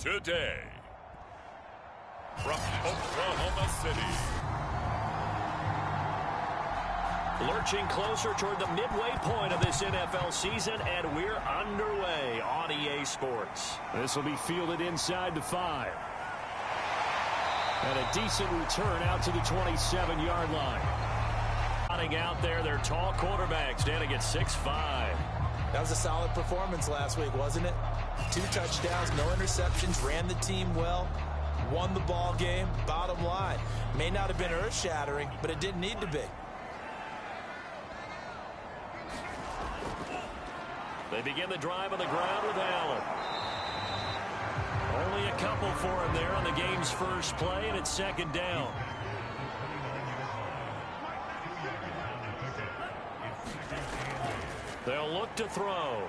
today. From Oklahoma City. Lurching closer toward the midway point of this NFL season, and we're underway on EA Sports. This will be fielded inside the 5. And a decent return out to the 27-yard line. Running out there, their tall quarterback standing at 6'5". That was a solid performance last week, wasn't it? 2 touchdowns, no interceptions, ran the team well, won the ball game. Bottom line, may not have been earth-shattering, but it didn't need to be. They begin the drive on the ground with Allen. Only a couple for him there on the game's first play, and it's second down. They'll look to throw.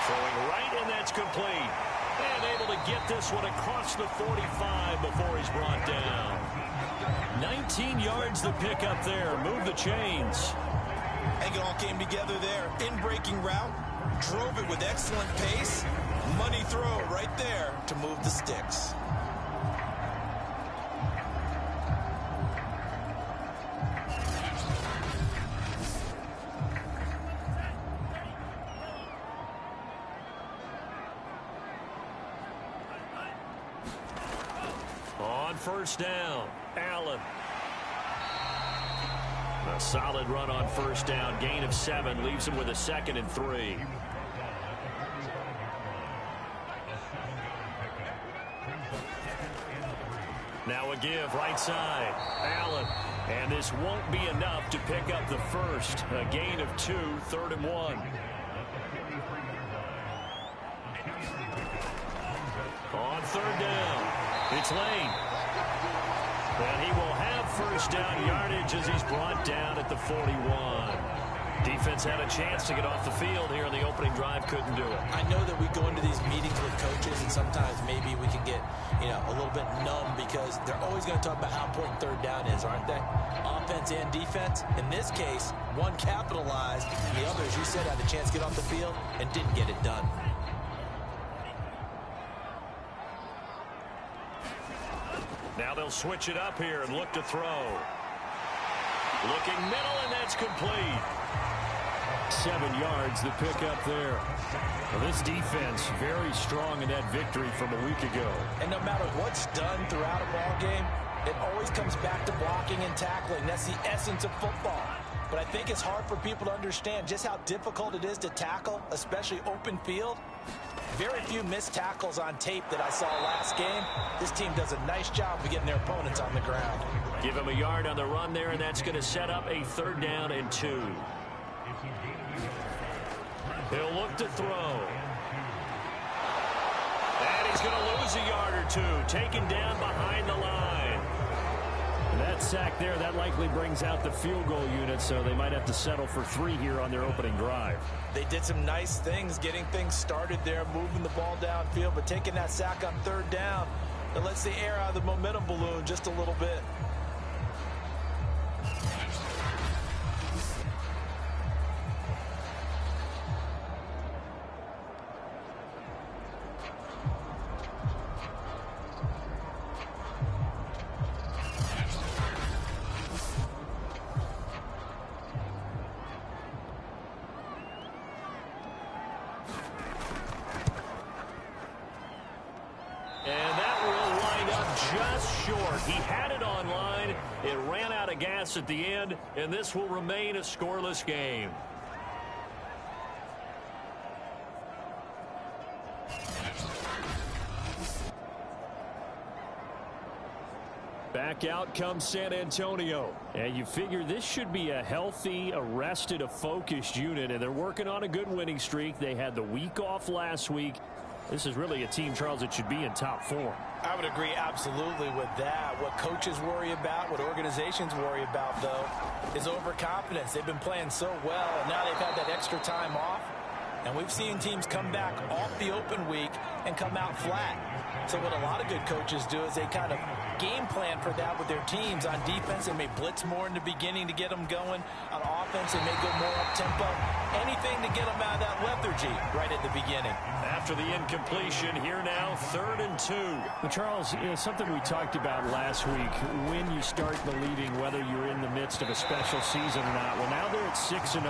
Throwing right, and that's complete. And able to get this one across the 45 before he's brought down. 19 yards the pick up there. Move the chains. I think it all came together there. In-breaking route, drove it with excellent pace. Money throw right there to move the sticks. On first down, Allen. A solid run on first down. Gain of 7 leaves him with a 2nd and 3. Now a give right side. Allen. And this won't be enough to pick up the first. A gain of 2, 3rd and 1. On third down, it's Lane. And he will have first down yardage as he's brought down at the 41. Defense had a chance to get off the field here in the opening drive, couldn't do it. I know that we go into these meetings with coaches, and sometimes maybe we can get, a little bit numb because they're always going to talk about how important third down is, aren't they? Offense and defense. In this case, one capitalized, and the other, as you said, had a chance to get off the field and didn't get it done. Now they'll switch it up here and look to throw. Looking middle, and that's complete. 7 yards, the pick up there. Well, this defense very strong in that victory from a week ago. And no matter what's done throughout a ball game, it always comes back to blocking and tackling. That's the essence of football. But I think it's hard for people to understand just how difficult it is to tackle, especially open field. Very few missed tackles on tape that I saw last game. This team does a nice job of getting their opponents on the ground. Give him a yard on the run there, and that's going to set up a 3rd down and 2. He'll look to throw. And he's going to lose a yard or 2. Taken down behind the line. That sack there, that likely brings out the field goal unit, so they might have to settle for 3 here on their opening drive. They did some nice things, getting things started there, moving the ball downfield, but taking that sack on 3rd down, it lets the air out of the momentum balloon just a little bit. He had it on line. It ran out of gas at the end, and this will remain a scoreless game. Back out comes San Antonio. And you figure this should be a healthy, arrested, a focused unit, and they're working on a good winning streak. They had the week off last week. This is really a team, Charles, that should be in top form. I would agree absolutely with that. What coaches worry about, what organizations worry about, though, is overconfidence. They've been playing so well, and now they've had that extra time off. And we've seen teams come back off the open week and come out flat. So what a lot of good coaches do is they kind of game plan for that with their teams. On defense, they may blitz more in the beginning to get them going. On offense, they may go more up-tempo. Anything to get them out of that lethargy. energy right at the beginning. After the incompletion, here now, 3rd and 2. Well, Charles, something we talked about last week, when you start believing whether you're in the midst of a special season or not. Well, now they're at 6-0.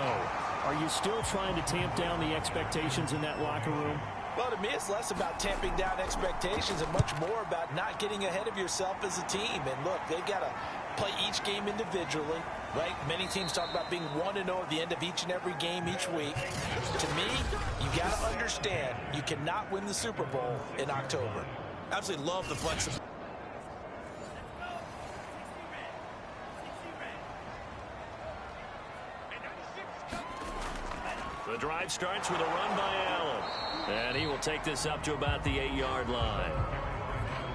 Are you still trying to tamp down the expectations in that locker room? Well, to me, it's less about tamping down expectations and much more about not getting ahead of yourself as a team. And look, they've got to play each game individually, right? Many teams talk about being 1-0 at the end of each and every game each week. To me, you got to understand you cannot win the Super Bowl in October. Absolutely love the flexibility. The drive starts with a run by Allen. And he will take this up to about the 8-yard line.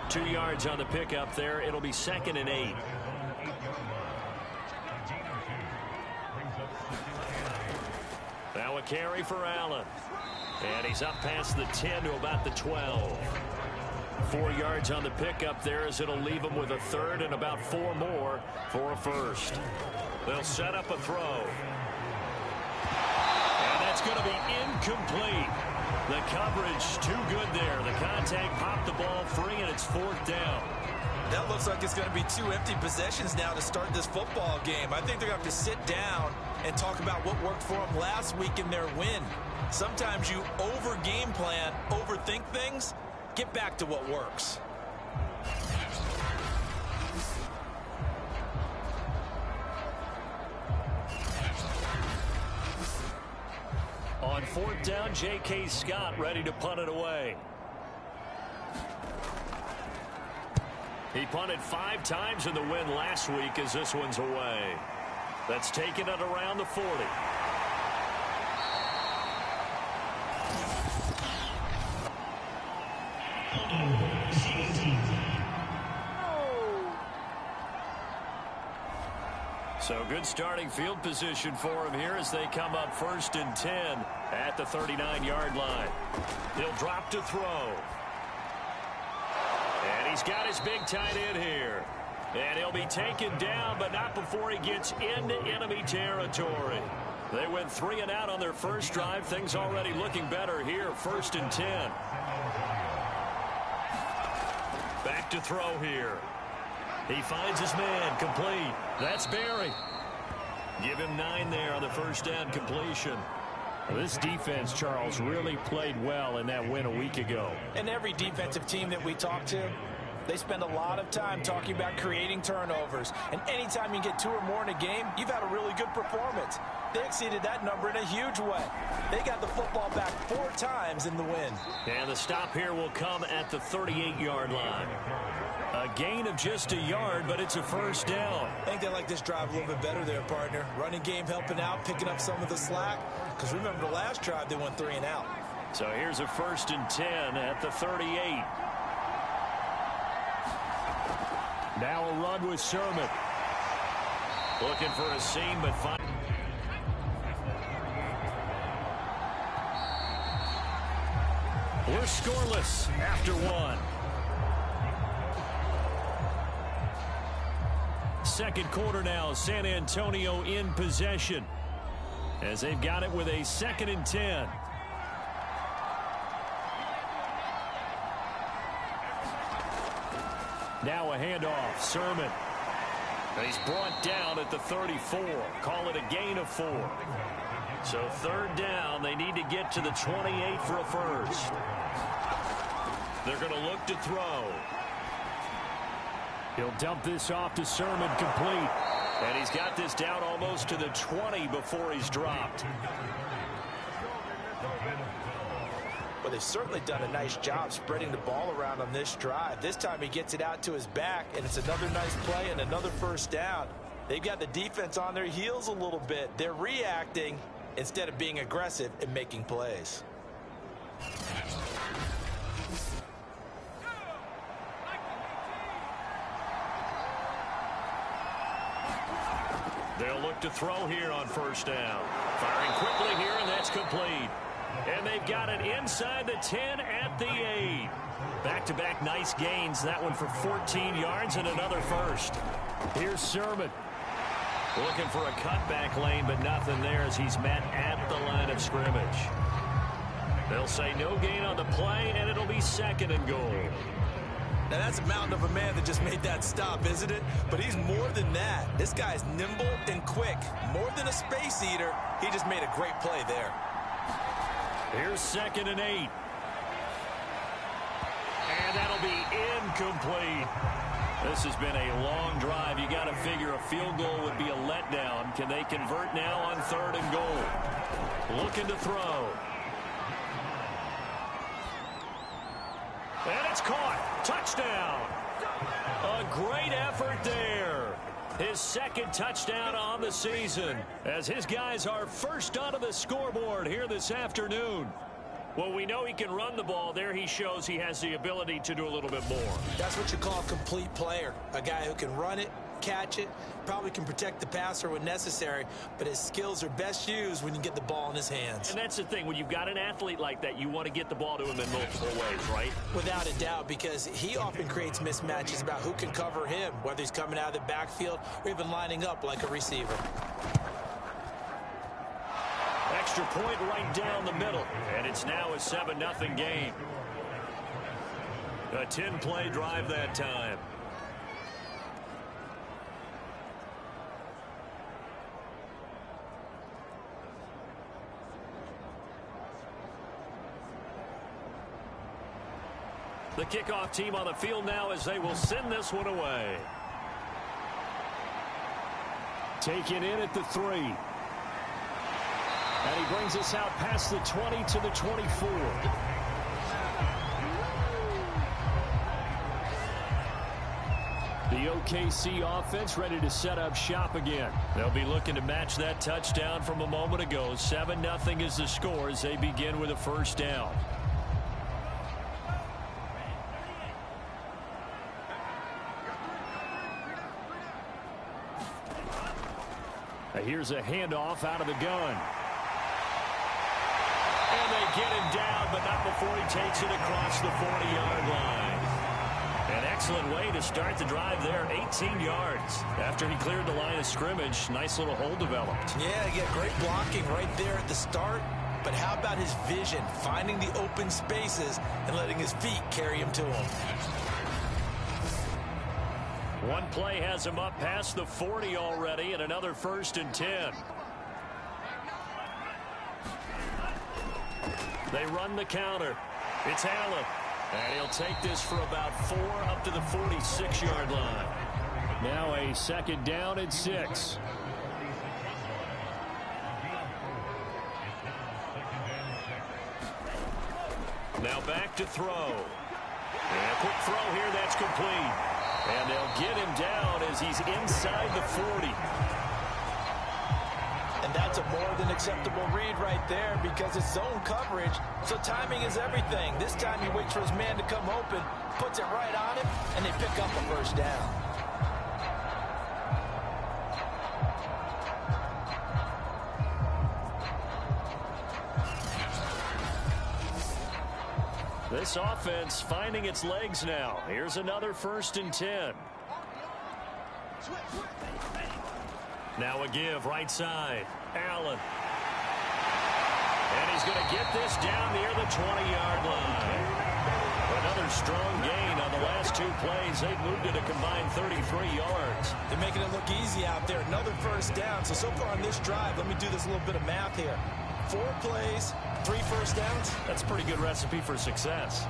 2 yards on the pickup there. It'll be 2nd and 8. Now a carry for Allen. And he's up past the 10 to about the 12. 4 yards on the pickup there as it'll leave him with a 3rd and about 4 more for a 1st. They'll set up a throw. And that's going to be incomplete. The coverage too good there. The contact popped the ball free, and it's 4th down. That looks like it's going to be 2 empty possessions now to start this football game. I think they're going to have to sit down and talk about what worked for them last week in their win. Sometimes you over-game plan, overthink things. Get back to what works. On 4th down, J.K. Scott ready to punt it away. He punted 5 times in the win last week as this one's away. That's taken it around the 40. So good starting field position for him here as they come up 1st and 10 at the 39-yard line. He'll drop to throw. And he's got his big tight end here. And he'll be taken down, but not before he gets into enemy territory. They went 3 and out on their first drive. Things already looking better here. 1st and 10. Back to throw here. He finds his man, complete. That's Berry. Give him 9 there on the 1st down completion. This defense, Charles, really played well in that win a week ago. And every defensive team that we talk to, they spend a lot of time talking about creating turnovers. And anytime you get 2 or more in a game, you've had a really good performance. They exceeded that number in a huge way. They got the football back 4 times in the win. And the stop here will come at the 38-yard line. A gain of just a yard, but it's a 1st down. I think they like this drive a little bit better there, partner. Running game helping out, picking up some of the slack. Because remember the last drive, they went 3 and out. So here's a 1st and 10 at the 38. Now a run with Sermon. Looking for a seam, but fine. We're scoreless after 1. Second quarter now, San Antonio in possession as they've got it with a 2nd and 10. Now a handoff, Sermon. And he's brought down at the 34. Call it a gain of 4. So 3rd down, they need to get to the 28 for a 1st. They're going to look to throw. He'll dump this off to Sermon, complete. And he's got this down almost to the 20 before he's dropped. Well, they've certainly done a nice job spreading the ball around on this drive. This time he gets it out to his back, and it's another nice play and another 1st down. They've got the defense on their heels a little bit. They're reacting instead of being aggressive and making plays. They'll look to throw here on 1st down. Firing quickly here, and that's complete. And they've got it inside the 10 at the 8. Back-to-back nice gains. That one for 14 yards and another 1st. Here's Sermon. Looking for a cutback lane, but nothing there as he's met at the line of scrimmage. They'll say no gain on the play, and it'll be 2nd and goal. Now, that's a mountain of a man that just made that stop, isn't it? But he's more than that. This guy's nimble and quick. More than a space eater, he just made a great play there. Here's 2nd and 8. And that'll be incomplete. This has been a long drive. You got to figure a field goal would be a letdown. Can they convert now on 3rd and goal? Looking to throw. And it's caught. Touchdown. A great effort there. His 2nd touchdown on the season as his guys are first onto the scoreboard here this afternoon. Well, we know he can run the ball. There he shows he has the ability to do a little bit more. That's what you call a complete player. A guy who can run it, catch it, probably can protect the passer when necessary, but his skills are best used when you get the ball in his hands. And that's the thing. When you've got an athlete like that, you want to get the ball to him in multiple ways, right? Without a doubt, because he often creates mismatches about who can cover him, whether he's coming out of the backfield or even lining up like a receiver. Extra point right down the middle, and it's now a 7-0 game. A 10-play drive that time. The kickoff team on the field now as they will send this one away. Taken in at the 3. And he brings us out past the 20 to the 24. The OKC offense ready to set up shop again. They'll be looking to match that touchdown from a moment ago. 7-0 is the score as they begin with a 1st down. Here's a handoff out of the gun. And they get him down, but not before he takes it across the 40-yard line. An excellent way to start the drive there, 18 yards. After he cleared the line of scrimmage, nice little hole developed. Yeah, great blocking right there at the start. But how about his vision, finding the open spaces and letting his feet carry him to him? One play has him up past the 40 already, and another 1st and 10. They run the counter. It's Allen. And he'll take this for about 4 up to the 46-yard line. Now a 2nd down and 6. Now back to throw. And a quick throw here, that's complete. And they'll get him down as he's inside the 40. And that's a more than acceptable read right there because it's zone coverage, so timing is everything. This time he waits for his man to come open, puts it right on him, and they pick up a 1st down. This offense finding its legs now. Here's another 1st and 10. Now a give right side. Allen. And he's going to get this down near the 20-yard line. Another strong gain on the last 2 plays. They've moved it a combined 33 yards. They're making it look easy out there. Another 1st down. So far on this drive, let me do this little bit of math here. 4 plays, 3 1st downs. That's a pretty good recipe for success.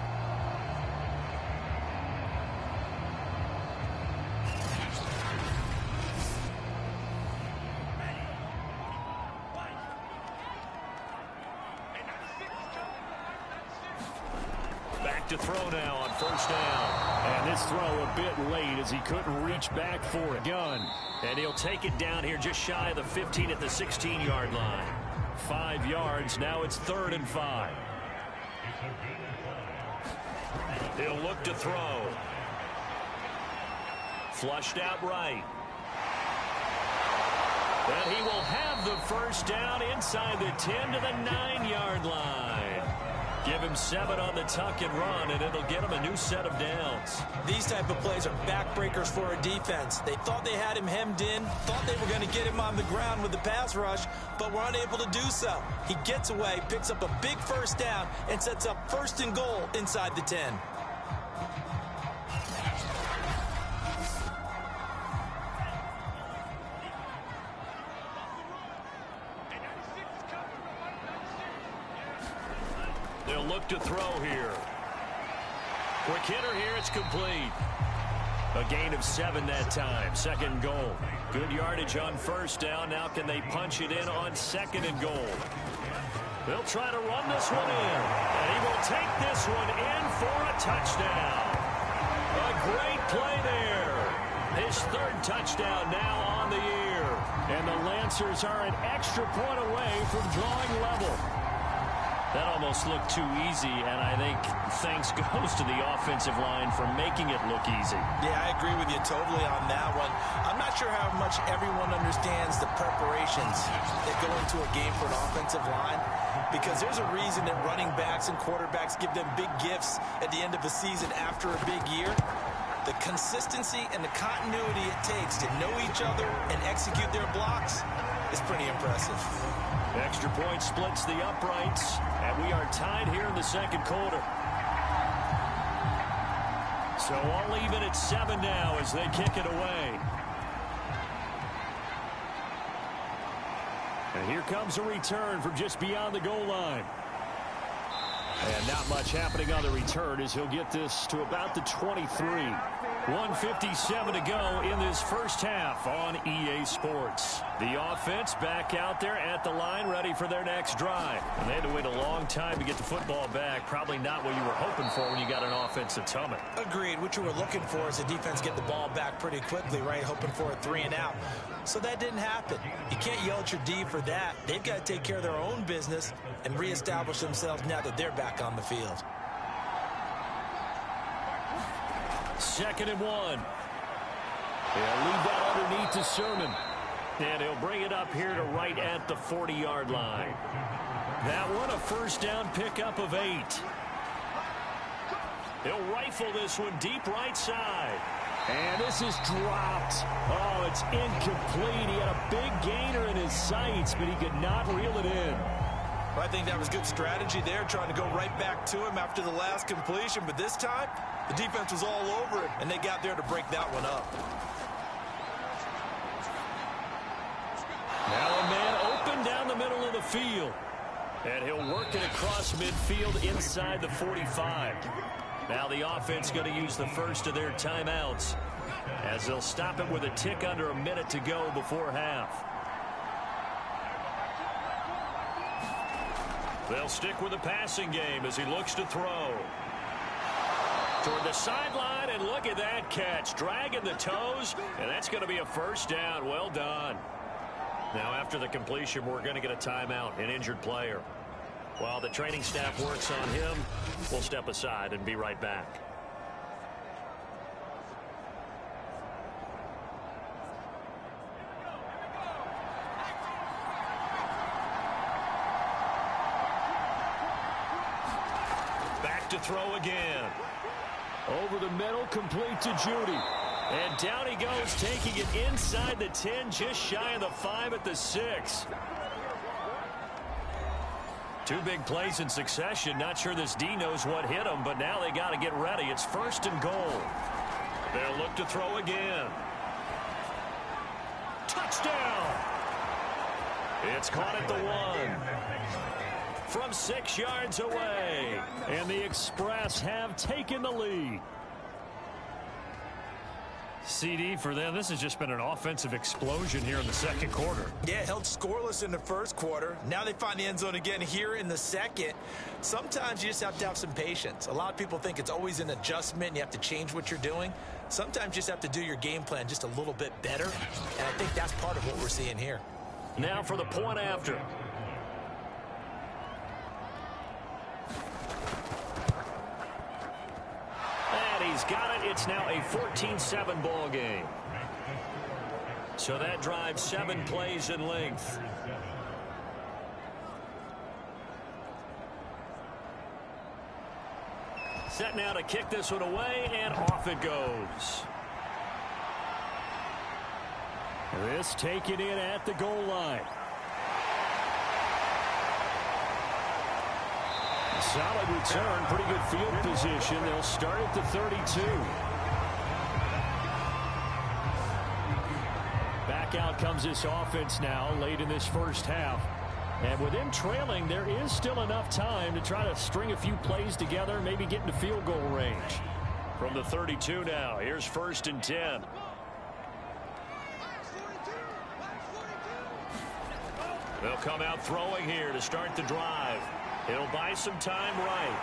Back to throw now on 1st down. And this throw a bit late as he couldn't reach back for a gun. And he'll take it down here just shy of the 15 at the 16-yard line. 5 yards. Now it's 3rd and 5. He'll look to throw. Flushed out right. And he will have the 1st down inside the 10 to the 9-yard line. Give him 7 on the tuck and run, and it'll get him a new set of downs. These type of plays are backbreakers for a defense. They thought they had him hemmed in, thought they were going to get him on the ground with the pass rush, but were unable to do so. He gets away, picks up a big first down, and sets up 1st and goal inside the 10. They'll look to throw here. Quick hitter here. It's complete. A gain of 7 that time. 2nd and goal. Good yardage on 1st down. Now can they punch it in on 2nd and goal? They'll try to run this one in. And he will take this one in for a touchdown. A great play there. His 3rd touchdown now on the year. And the Lancers are an extra point away from drawing level. That almost looked too easy, and I think thanks goes to the offensive line for making it look easy. Yeah, I agree with you totally on that one. I'm not sure how much everyone understands the preparations that go into a game for an offensive line, because there's a reason that running backs and quarterbacks give them big gifts at the end of the season after a big year. The consistency and the continuity it takes to know each other and execute their blocks is pretty impressive. Extra point splits the uprights, and we are tied here in the 2nd quarter. So all even at 7 now as they kick it away. And here comes a return from just beyond the goal line. And not much happening on the return as he'll get this to about the 23. 1:57 to go in this 1st half on EA Sports. The offense back out there at the line, ready for their next drive. And they had to wait a long time to get the football back. Probably not what you were hoping for when you got an offensive summit. Agreed. What you were looking for is the defense get the ball back pretty quickly, right? Hoping for a 3 and out. So that didn't happen. You can't yell at your D for that. They've got to take care of their own business and reestablish themselves now that they're back on the field. 2nd and 1. They'll leave that underneath to Sermon. And he'll bring it up here to right at the 40-yard line. That one, a 1st down pickup of 8. He'll rifle this one deep right side. And this is dropped. Oh, it's incomplete. He had a big gainer in his sights, but he could not reel it in. Well, I think that was good strategy there, trying to go right back to him after the last completion. But this time, the defense was all over it, and they got there to break that one up. Now a man open down the middle of the field. And he'll work it across midfield inside the 45. Now the offense going to use the 1st of their timeouts as they'll stop it with a tick under a minute to go before half. They'll stick with the passing game as he looks to throw. Toward the sideline, and look at that catch. Dragging the toes, and that's going to be a 1st down. Well done. Now after the completion, we're going to get a timeout, an injured player. While the training staff works on him, we'll step aside and be right back. Back to throw again. Over the middle, complete to Judy. And down he goes, taking it inside the 10, just shy of the 5 at the 6. 2 big plays in succession. Not sure this D knows what hit him, but now they got to get ready. It's 1st and goal. They'll look to throw again. Touchdown! It's caught at the 1. From 6 yards away. And the Express have taken the lead. CD for them, this has just been an offensive explosion here in the 2nd quarter. Yeah, held scoreless in the 1st quarter. Now they find the end zone again here in the 2nd. Sometimes you just have to have some patience. A lot of people think it's always an adjustment and you have to change what you're doing. Sometimes you just have to do your game plan just a little bit better. And I think that's part of what we're seeing here. Now for the point after. He's got it. It's now a 14-7 ball game. So that drives 7 plays in length. Set now to kick this one away, and off it goes. This taken in at the goal line. Solid return, pretty good field position. They'll start at the 32. Back out comes this offense now late in this first half. And with them trailing, there is still enough time to try to string a few plays together, maybe get into field goal range. From the 32 now, here's 1st and 10. They'll come out throwing here to start the drive. He'll buy some time right.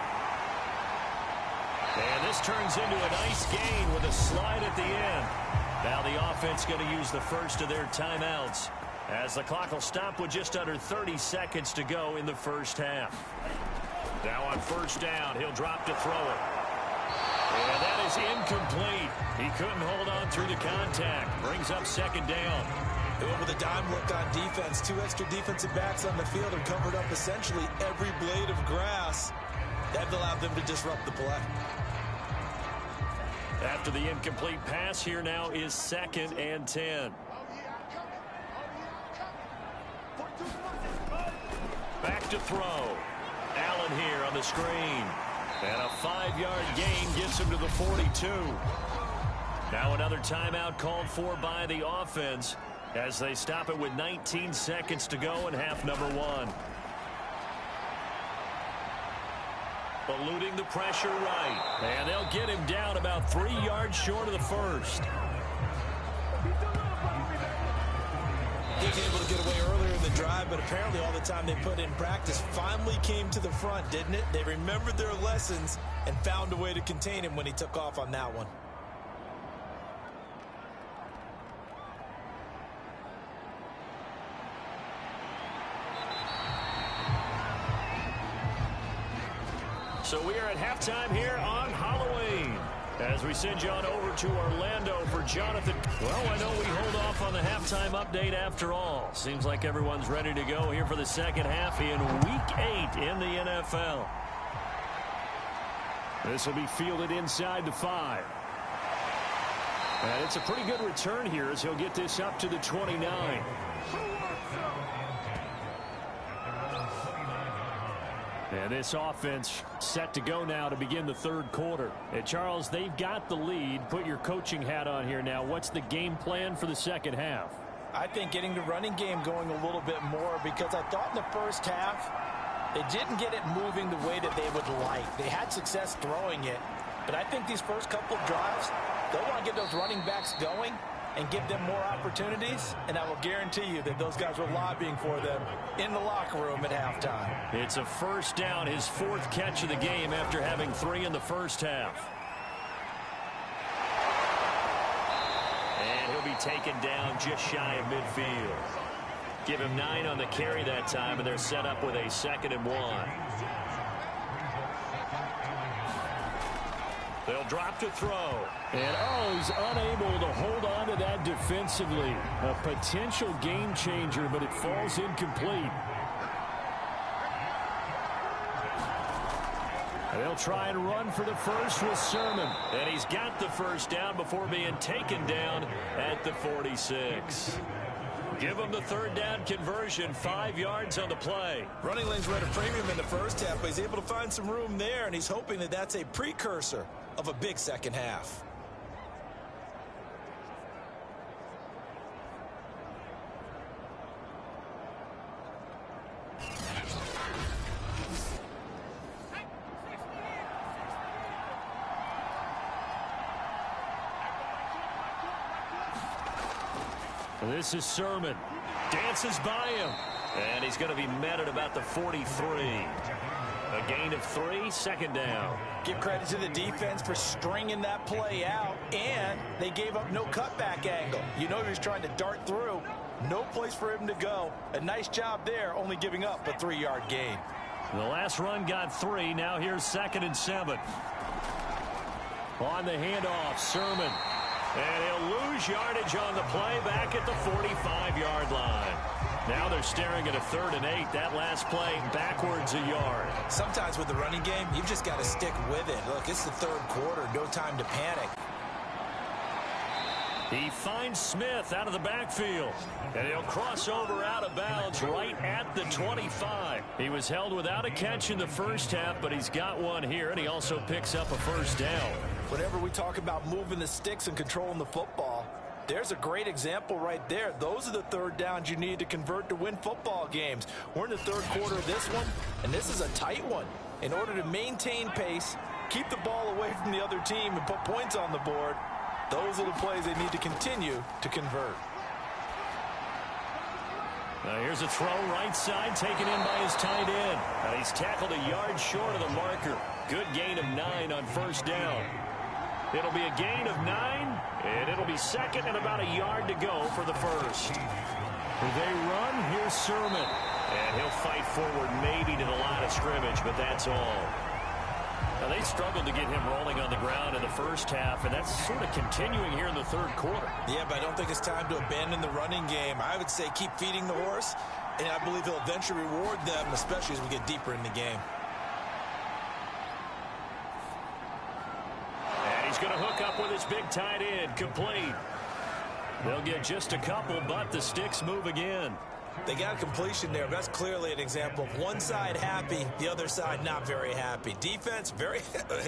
And this turns into a nice gain with a slide at the end. Now the offense going to use the first of their timeouts, as the clock will stop with just under 30 seconds to go in the first half. Now on 1st down, he'll drop to throw it. And that is incomplete. He couldn't hold on through the contact. Brings up 2nd down. With a dime look on defense, 2 extra defensive backs on the field and covered up essentially every blade of grass. That allowed them to disrupt the play. After the incomplete pass, here now is 2nd and 10. Back to throw. Allen here on the screen. And a 5-yard gain gets him to the 42. Now another timeout called for by the offense, as they stop it with 19 seconds to go in half number 1. Eluding the pressure right. And they'll get him down about 3 yards short of the first. He was able to get away earlier in the drive, but apparently all the time they put in practice finally came to the front, didn't it? They remembered their lessons and found a way to contain him when he took off on that one. So we are at halftime here on Halloween, as we send you on over to Orlando for Jonathan. Well, I know we hold off on the halftime update after all. Seems like everyone's ready to go here for the second half in Week 8 in the NFL. This will be fielded inside the 5. And it's a pretty good return here, as he'll get this up to the 29. And this offense set to go now to begin the 3rd quarter. And Charles, they've got the lead. Put your coaching hat on here now. What's the game plan for the second half? I think getting the running game going a little bit more, because I thought in the first half they didn't get it moving the way that they would like. They had success throwing it, but I think these first couple of drives, they'll want to get those running backs going and give them more opportunities, and I will guarantee you that those guys were lobbying for them in the locker room at halftime. It's a 1st down, his 4th catch of the game after having 3 in the first half. And he'll be taken down just shy of midfield. Give him 9 on the carry that time, and they're set up with a 2nd and 1. They'll drop to throw. And, he's unable to hold on to that defensively. A potential game changer, but it falls incomplete. And they'll try and run for the first with Sermon. And he's got the 1st down before being taken down at the 46. Give him the 3rd down conversion, 5 yards on the play. Running lanes were at a premium in the first half, but he's able to find some room there, and he's hoping that that's a precursor of a big second half. This is Sermon. Dances by him. And he's going to be met at about the 43. A gain of 3, 2nd down. Give credit to the defense for stringing that play out, and they gave up no cutback angle. You know he was trying to dart through. No place for him to go. A nice job there, only giving up a 3-yard gain. The last run got 3. Now here's 2nd and 7. On the handoff, Sermon. And he'll lose yardage on the play back at the 45-yard line. Now they're staring at a 3rd and 8. That last play backwards a yard. Sometimes with the running game, you've just got to stick with it. Look, it's the 3rd quarter. No time to panic. He finds Smith out of the backfield. And he'll cross over out of bounds right at the 25. He was held without a catch in the first half, but he's got one here, and he also picks up a 1st down. Whenever we talk about moving the sticks and controlling the football, there's a great example right there. Those are the 3rd downs you need to convert to win football games. We're in the 3rd quarter of this one, and this is a tight one. In order to maintain pace, keep the ball away from the other team, and put points on the board, those are the plays they need to continue to convert. Now here's a throw right side taken in by his tight end. And he's tackled a yard short of the marker. Good gain of 9 on 1st down. It'll be a gain of 9, and it'll be 2nd and about a yard to go for the 1st. They run. Here's Sermon. And he'll fight forward maybe to the line of scrimmage, but that's all. Now, they struggled to get him rolling on the ground in the first half, and that's sort of continuing here in the 3rd quarter. Yeah, but I don't think it's time to abandon the running game. I would say keep feeding the horse, and I believe he'll eventually reward them, especially as we get deeper in the game. And he's going to hook up with his big tight end, complete. They'll get just a couple, but the sticks move again. They got a completion there. That's clearly an example of one side happy, the other side not very happy. Defense, very,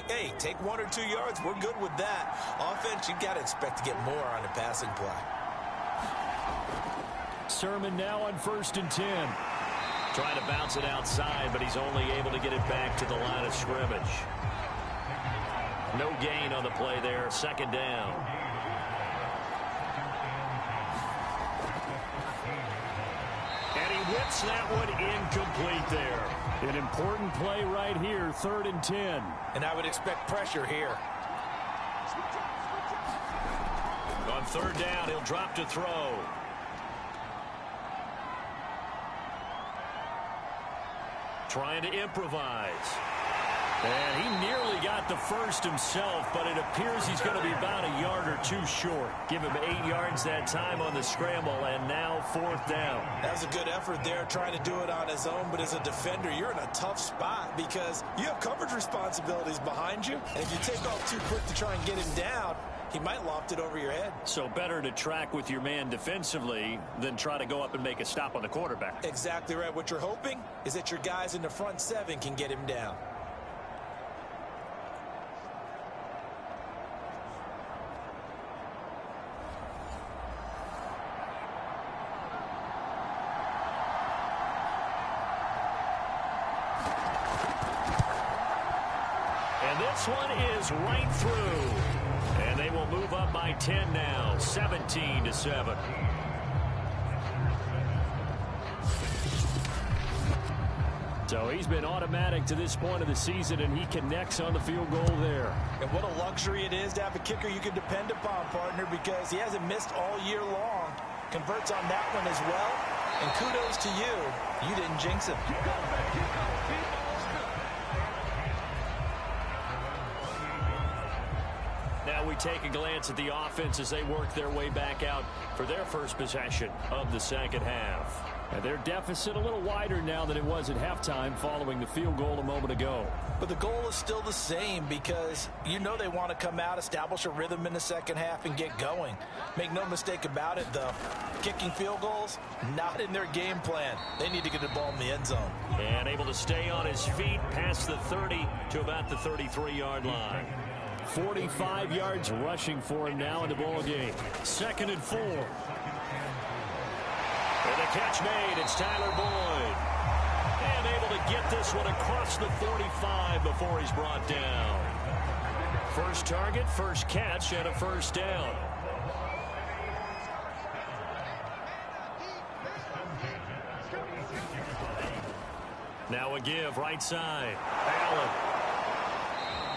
hey, take 1 or 2 yards. We're good with that. Offense, you've got to expect to get more on a passing play. Sermon now on 1st and 10. Trying to bounce it outside, but he's only able to get it back to the line of scrimmage. No gain on the play there. 2nd down. And he whips that one incomplete there. An important play right here, 3rd and 10. And I would expect pressure here. On 3rd down, he'll drop to throw. Trying to improvise. And he nearly got the 1st himself, but it appears he's going to be about a yard or 2 short. Give him 8 yards that time on the scramble, and now 4th down. That was a good effort there, trying to do it on his own, but as a defender, you're in a tough spot because you have coverage responsibilities behind you, and if you take off too quick to try and get him down, he might loft it over your head. So better to track with your man defensively than try to go up and make a stop on the quarterback. Exactly right. What you're hoping is that your guys in the front 7 can get him down. This one is right through. And they will move up by 10 now, 17-7. So he's been automatic to this point of the season, and he connects on the field goal there. And what a luxury it is to have a kicker you can depend upon, partner, because he hasn't missed all year long. Converts on that one as well. And kudos to you. You didn't jinx him. Now we take a glance at the offense as they work their way back out for their first possession of the 2nd half. And their deficit a little wider now than it was at halftime following the field goal a moment ago. But the goal is still the same because you know they want to come out, establish a rhythm in the 2nd half, and get going. Make no mistake about it, though. Kicking field goals, not in their game plan. They need to get the ball in the end zone. And able to stay on his feet past the 30 to about the 33-yard line. 45 yards rushing for him now in the ball game. 2nd and 4. And the catch made. It's Tyler Boyd. And able to get this one across the 45 before he's brought down. First target, first catch, and a 1st down. Now a give right side. Allen.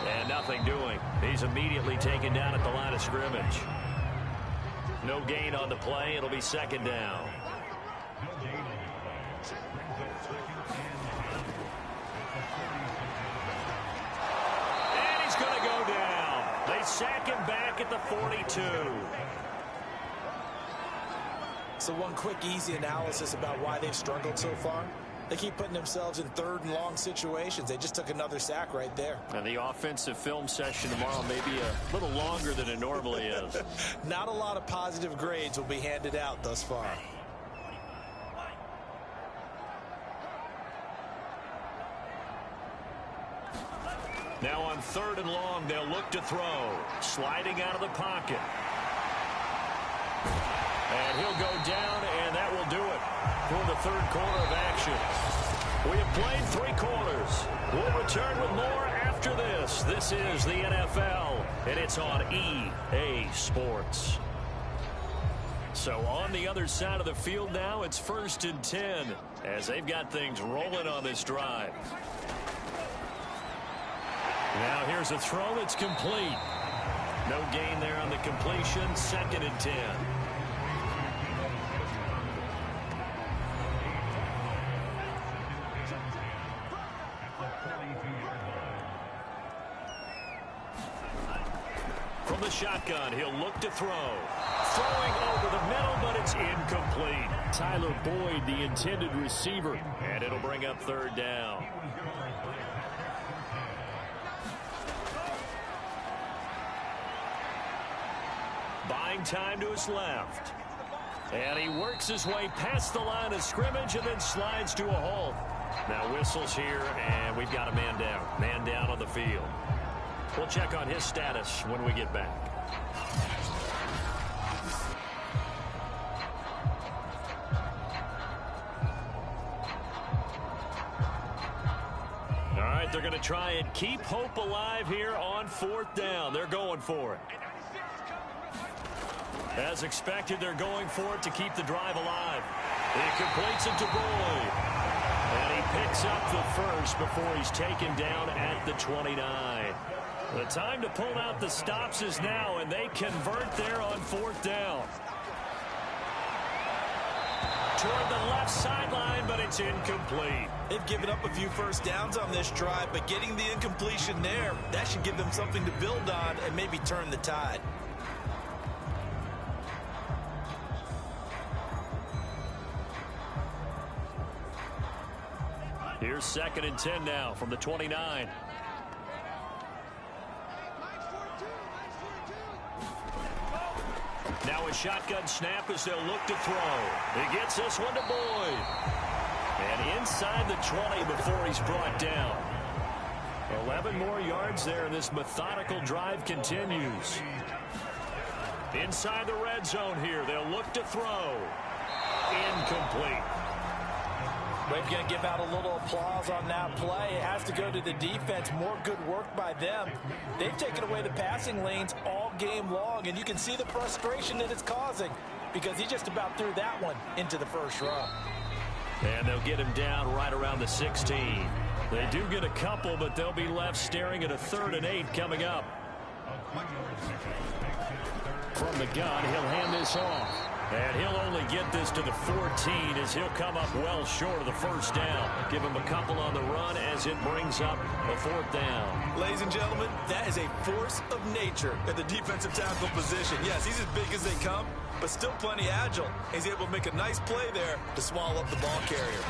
And nothing doing. He's immediately taken down at the line of scrimmage. No gain on the play. It'll be 2nd down. And he's going to go down. They sack him back at the 42. So one quick, easy analysis about why they've struggled so far. They keep putting themselves in third and long situations. They just took another sack right there. And the offensive film session tomorrow may be a little longer than it normally is. Not a lot of positive grades will be handed out thus far. Now on 3rd and long, they'll look to throw. Sliding out of the pocket. And he'll go down, and that will do it for the 3rd quarter of action. We have played 3 quarters. We'll return with more after this. This is the NFL, and it's on EA Sports. So on the other side of the field now, it's 1st and 10 as they've got things rolling on this drive. Now here's a throw that's complete. No gain there on the completion. 2nd and 10. From the shotgun, he'll look to throw. Throwing over the middle, but it's incomplete. Tyler Boyd, the intended receiver. And it'll bring up 3rd down. Buying time to his left. And he works his way past the line of scrimmage and then slides to a halt. Now whistles here, and we've got a man down. Man down on the field. We'll check on his status when we get back. All right, they're going to try and keep hope alive here on 4th down. They're going for it. As expected, they're going for it to keep the drive alive. He completes it to Boyd. And he picks up the first before he's taken down at the 29. The time to pull out the stops is now, and they convert there on 4th down. Toward the left sideline, but it's incomplete. They've given up a few first downs on this drive, but getting the incompletion there, that should give them something to build on and maybe turn the tide. Here's 2nd and 10 now from the 29. Now a shotgun snap as they'll look to throw. He gets this one to Boyd. And inside the 20 before he's brought down. 11 more yards there, and this methodical drive continues. Inside the red zone here, they'll look to throw. Incomplete. We're going to give out a little applause on that play. It has to go to the defense. More good work by them. They've taken away the passing lanes all game long, and you can see the frustration that it's causing because he just about threw that one into the first row. And they'll get him down right around the 16. They do get a couple, but they'll be left staring at a 3rd and 8 coming up. From the gun, he'll hand this off. And he'll only get this to the 14 as he'll come up well short of the first down. Give him a couple on the run as it brings up a 4th down. Ladies and gentlemen, that is a force of nature at the defensive tackle position. Yes, he's as big as they come, but still plenty agile. He's able to make a nice play there to swallow up the ball carrier.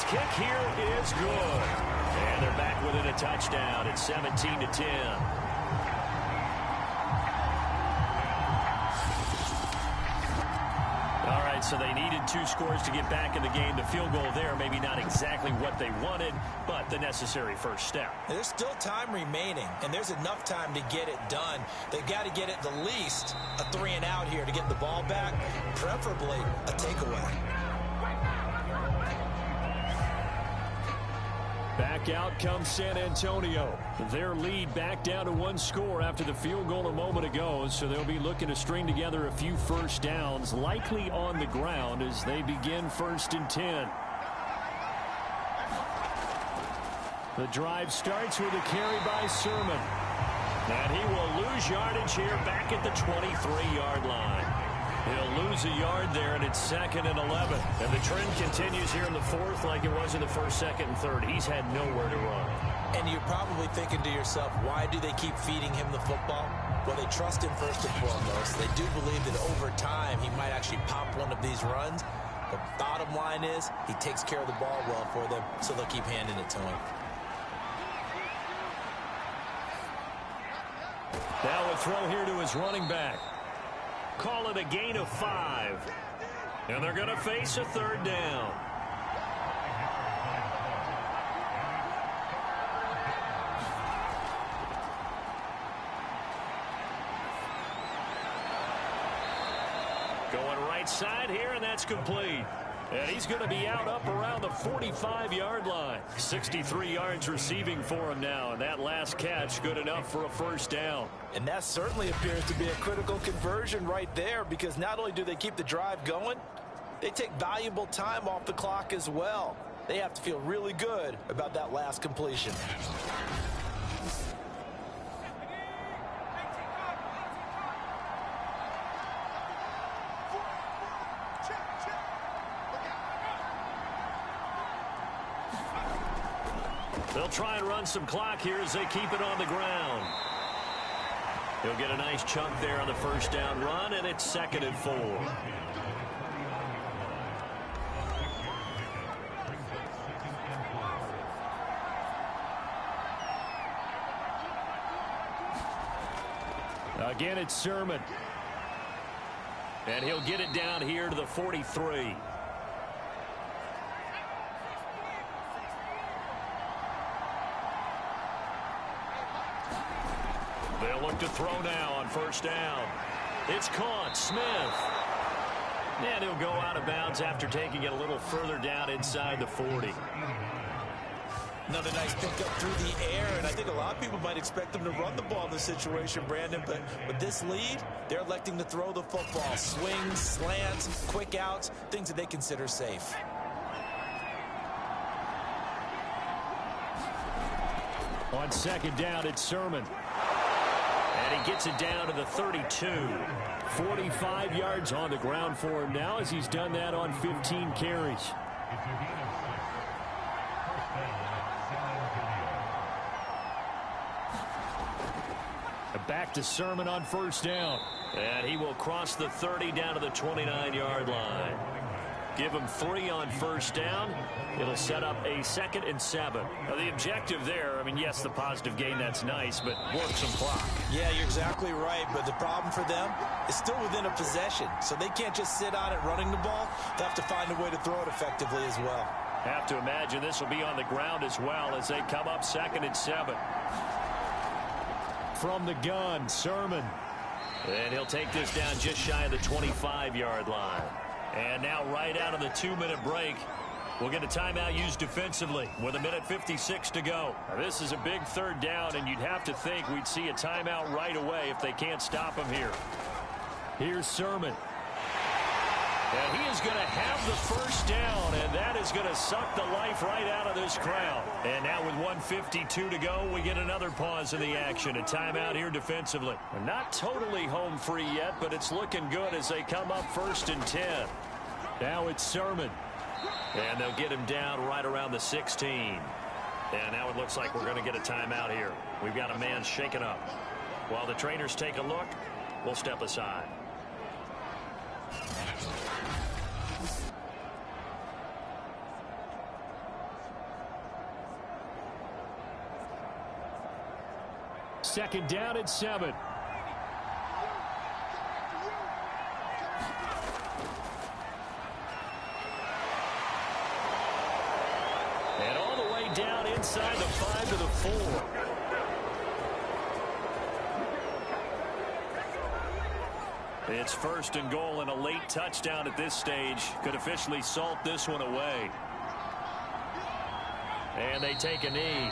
Kick here is good. And they're back within a touchdown at 17-10. All right, so they needed 2 scores to get back in the game. The field goal there, maybe not exactly what they wanted, but the necessary first step. There's still time remaining, and there's enough time to get it done. They've got to get at the least a 3 and out here to get the ball back, preferably a takeaway. Back out comes San Antonio. Their lead back down to 1 score after the field goal a moment ago, so they'll be looking to string together a few first downs, likely on the ground as they begin 1st and 10. The drive starts with a carry by Sermon. And he will lose yardage here back at the 23-yard line. He'll lose a yard there, and it's 2nd and 11. And the trend continues here in the 4th like it was in the 1st, 2nd, and 3rd. He's had nowhere to run. And you're probably thinking to yourself, why do they keep feeding him the football? Well, they trust him first and foremost. They do believe that over time he might actually pop one of these runs. The bottom line is he takes care of the ball well for them, so they'll keep handing it to him. Now a throw here to his running back. Call it a gain of 5. And they're going to face a 3rd down. Going right side here, and that's complete. And he's going to be out up around the 45-yard line. 63 yards receiving for him now, and that last catch good enough for a 1st down. And that certainly appears to be a critical conversion right there, because not only do they keep the drive going, they take valuable time off the clock as well. They have to feel really good about that last completion. They'll try and run some clock here as they keep it on the ground. He'll get a nice chunk there on the 1st down run, and it's 2nd and 4. Again, it's Sermon. And he'll get it down here to the 43. They'll look to throw now on 1st down. It's caught. Smith. And he'll go out of bounds after taking it a little further down inside the 40. Another nice pickup through the air, and I think a lot of people might expect them to run the ball in this situation, Brandon, but with this lead, they're electing to throw the football. Swings, slants, quick outs, things that they consider safe. On 2nd down, it's Sermon. And he gets it down to the 32. 45 yards on the ground for him now as he's done that on 15 carries. Back to Sermon on 1st down. And he will cross the 30 down to the 29-yard line. Give him 3 on 1st down. It'll set up a 2nd and 7. Now, the objective there, I mean, yes, the positive gain, that's nice, but work some clock. Yeah, you're exactly right, but the problem for them is still within a possession, so they can't just sit on it running the ball. They have to find a way to throw it effectively as well. Have to imagine this will be on the ground as well as they come up 2nd and 7. From the gun, Sermon. And he'll take this down just shy of the 25-yard line. And now right out of the 2-minute break, we'll get a timeout used defensively with 1:56 to go. Now, this is a big 3rd down, and you'd have to think we'd see a timeout right away if they can't stop him here. Here's Sermon. And he is going to have the 1st down, and that is going to suck the life right out of this crowd. And now with 1:52 to go, we get another pause in the action. A timeout here defensively. We're not totally home free yet, but it's looking good as they come up 1st and 10. Now it's Sermon. And they'll get him down right around the 16. And now it looks like we're going to get a timeout here. We've got a man shaken up. While the trainers take a look, we'll step aside. Second down and 7. And all the way down inside the 5 to the 4. It's 1st and goal, and a late touchdown at this stage could officially salt this one away. And they take a knee.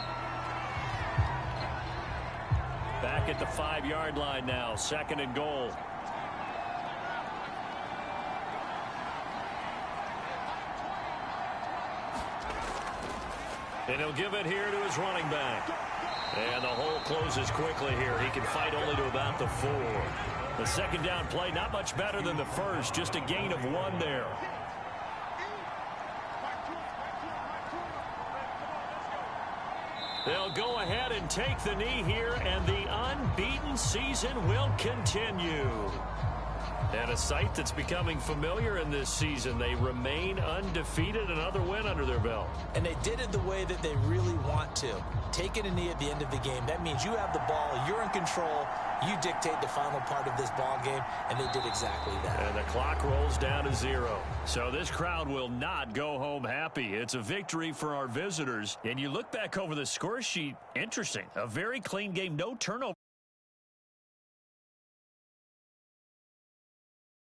Back at the 5-yard line now, 2nd and goal. And he'll give it here to his running back. And the hole closes quickly here. He can fight only to about the 4. The second down play, not much better than the first, just a gain of 1 there. They'll go ahead and take the knee here, and the unbeaten season will continue. And a sight that's becoming familiar in this season. They remain undefeated, another win under their belt. And they did it the way that they really want to. Taking a knee at the end of the game, that means you have the ball, you're in control, you dictate the final part of this ball game, and they did exactly that. And the clock rolls down to 0. So this crowd will not go home happy. It's a victory for our visitors. And you look back over the score sheet, interesting. A very clean game, no turnover.